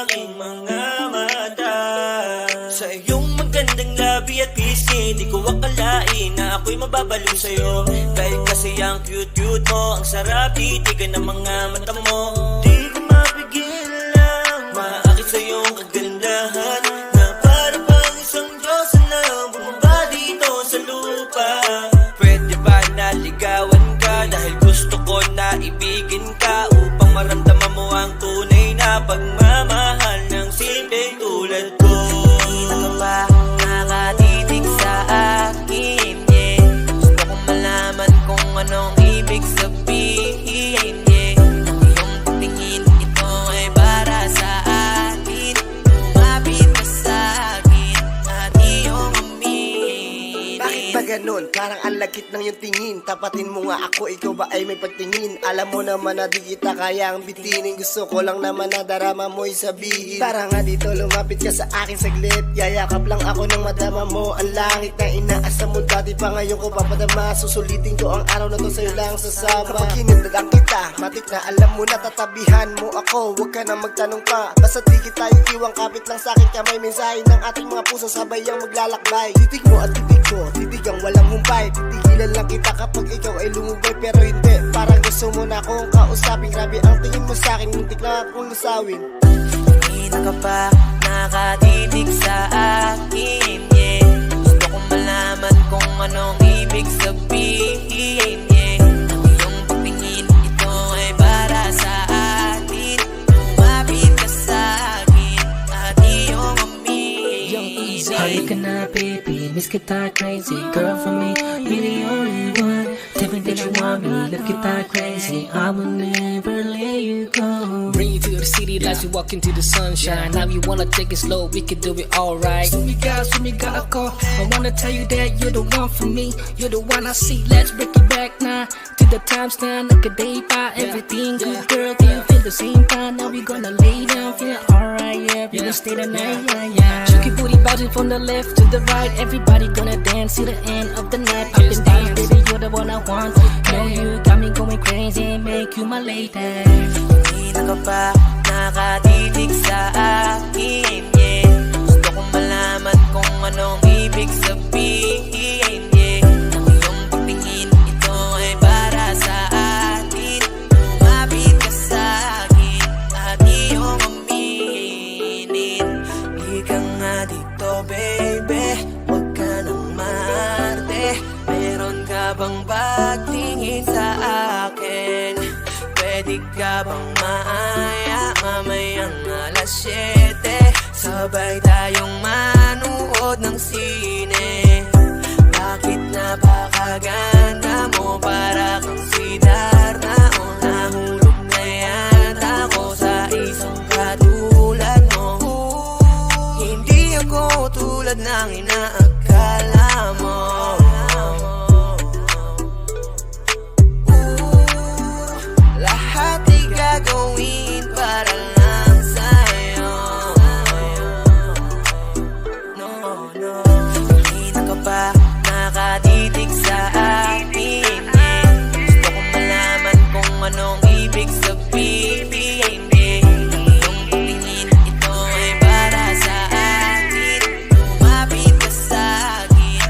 aking mga mata. Sa iyong magandang labi at pisngi, di ko akalain na ako'y mababaliw sa'yo. Dahil kasi ang cute-cute mo, ang sarap titigan ng mga mata mo. Di ko mapigilan maakit sa iyong kagandahan, na para pang isang Diyosa na bumaba dito sa lupa. Pwede ba naligawan ka, dahil gusto ko na ibigin ka, upang maramdaman mo ang tunay na pagmamahal ng simpleng tulad ko. Hindi ka ba nakatitig sa akin, yeah? Gusto kong malaman kung anong ibig sabihin, yeah. Ang iyong pagtingin, ito ay para sa atin. Lumapit ka sa akin at iyong aminin. Bakit ba ganun? Parang ang lagkit ng iyong tingin. Tapatin mo nga ako, ikaw ba ay may pagtingin? Alam mo naman na di kita kayang bitinin. Gusto ko lang naman na darama mo'y sabihin. Tara nga dito, lumapit ka sa akin saglit. Yayakap lang ako ng madama mo. Ang langit na inaasam mo, dati pa ngayon ko papadama. Susulitin ko ang araw na to sa'yo lang sasama. Kapag hinindagan kita, matik na alam mo na tatabihan mo ako. Huwag ka na magtanong pa, basta di kita iiwang. Kapit lang sa'kin ka, may mensahe ng ating mga puso, sabay ang maglalakbay. Titig mo at titig ko, titig ang walang humpay. Titigilan lang kita kapag ikaw ay lumubay, pero hindi, parang gusto mo na akong kausapin. Grabe ang tingin mo sa'kin, muntik na akong lusawin. Hindi ka ba nakatitig sa akin, yeah? Gusto kong malaman kung anong ibig sabihin, yeah. Ang iyong pagtingin, ito ay para sa atin. Lumapit ka sa akin at iyong aminin. Halika na baby, miss kita crazy. Girl for me, you're the only one. Tell me that you want me, love kita crazy. I will never let you go. Bring you to the city lights, we walk into the sunshine. Now you wanna take it slow, we can do it alright. So we got a call. I wanna tell you that you're the one for me. You're the one I see, let's break it back now. To the times now, look at day by everything good, girl, do you feel the same time? Now we gonna lay down, feeling alright, yeah. We gonna stay the night, yeah. Cheeky booty bouncing from the left to the right. Everybody gonna dance till the end of the night. Up and down, baby, you're the one I want. Know you got me going crazy, make you my lady. Hindi ka ba nakatitig sa akin, yeah? Gusto kong malaman kung anong ibig sabihin, yeah. Ang iyong pagtingin, ito ay para sa atin. Lumapit ka sa akin at iyong aminin. Ika nga dito, baby, huwag ka nang maarte. Meron ka bang pagtingin sa akin? Pwede ka bang maaya mamayang alas 7? Sabay tayong manood ng sine. Bakit napakaganda mo, para kang si Darna? O nahulog na yata ako sa isang katulad mo. Hindi ako tulad ng inaakala mo. Lahat ay gagawin para lang sa'yo. No, no. Hindi ka ba nakatitig sa akin, yeah? Gusto kong malaman kung anong ibig sabihin, yeah. Ang iyong pagtingin, ito ay para sa atin. Lumapit ka sa akin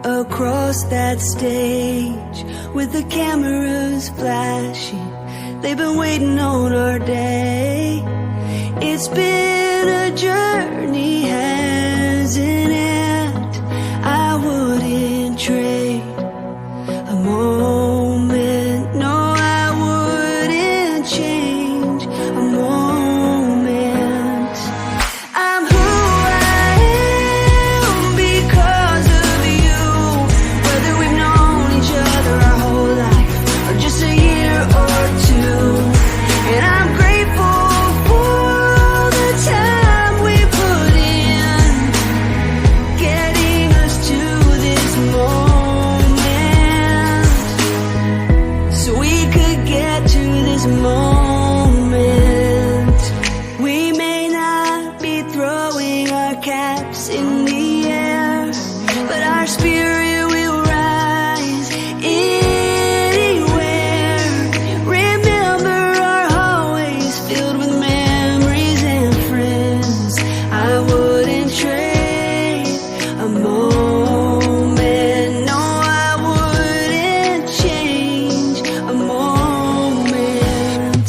across that stage with the cameras flashing. They've been waiting on our day. It's been a journey, hasn't it? I wouldn't trade a moment. No, I wouldn't change a moment. I'm who I am because of you. Whether we've known each other our whole life or just a year or two. And I'm grateful for the time we put in, getting us to this moment, so we could get to this moment. We may not be throwing our caps in the air, but our spirit will rise anywhere. Remember our hallways filled with memories and friends. I wouldn't trade a moment. No, I wouldn't change a moment.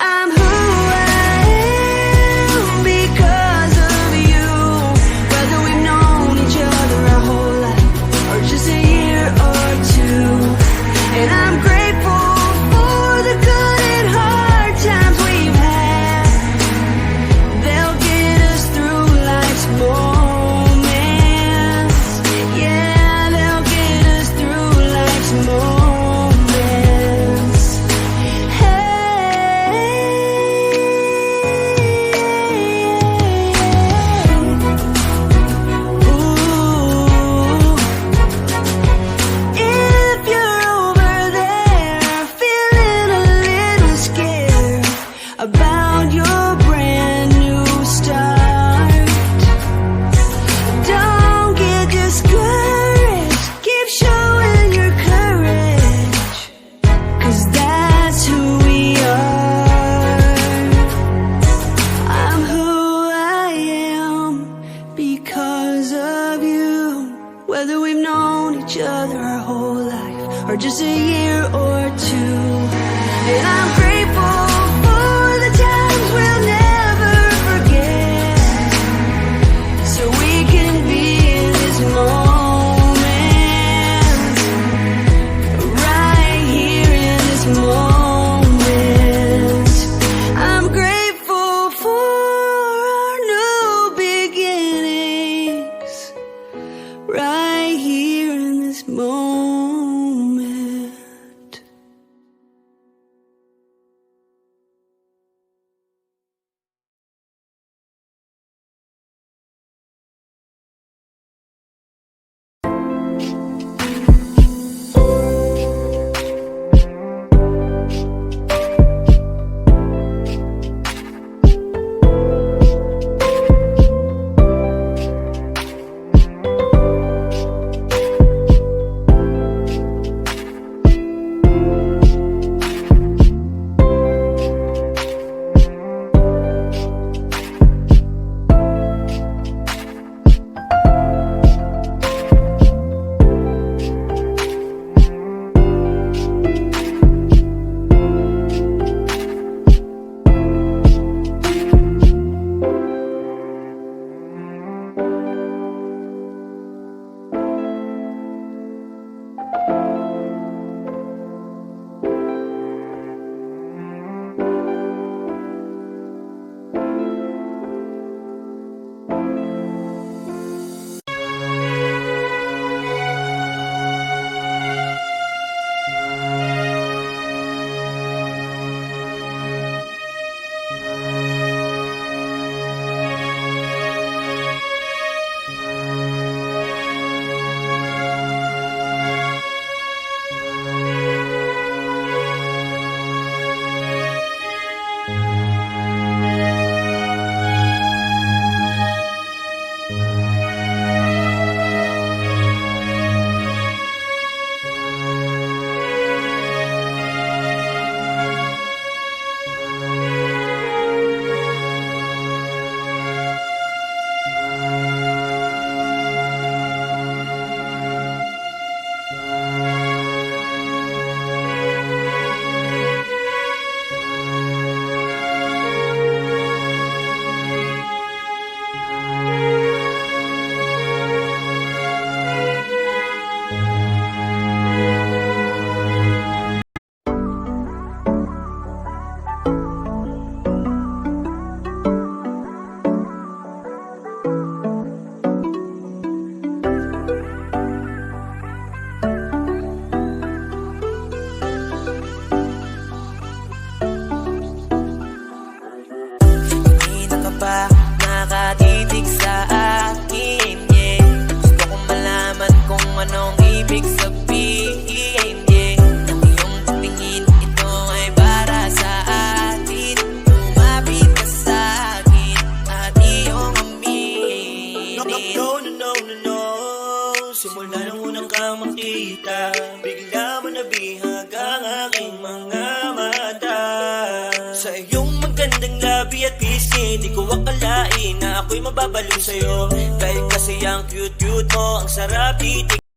I'm who I am because of you. Whether we've known each other our whole life or just a year or two. And I'm grateful for the good and hard times we've had. They'll get us through life's moments. Yeah, they'll get us through life's moments. If you're over there feeling a little scared about your brand new start, don't get discouraged. Keep showing your courage, 'cause that's who we are. I'm who I am because of you. Whether we've known each other our whole life or just a year or two. And I'm grateful for the times we'll never forget, so we can be in this moment, right here in this moment. I'm grateful for our new beginnings, right here in this moment. ibig sabihin, yeah. Ang iyong pagtingin, ito ay para sa atin. Lumapit ka sa akin at iyong aminin. No. Simula nung unang kang makita, bigla mo nabihag ang aking mga mata. Sa iyong magandang labi at pisngi, di ko akalain na ako'y mababaliw sa'yo. Dahil kasi ang cute mo, ang sarap titig.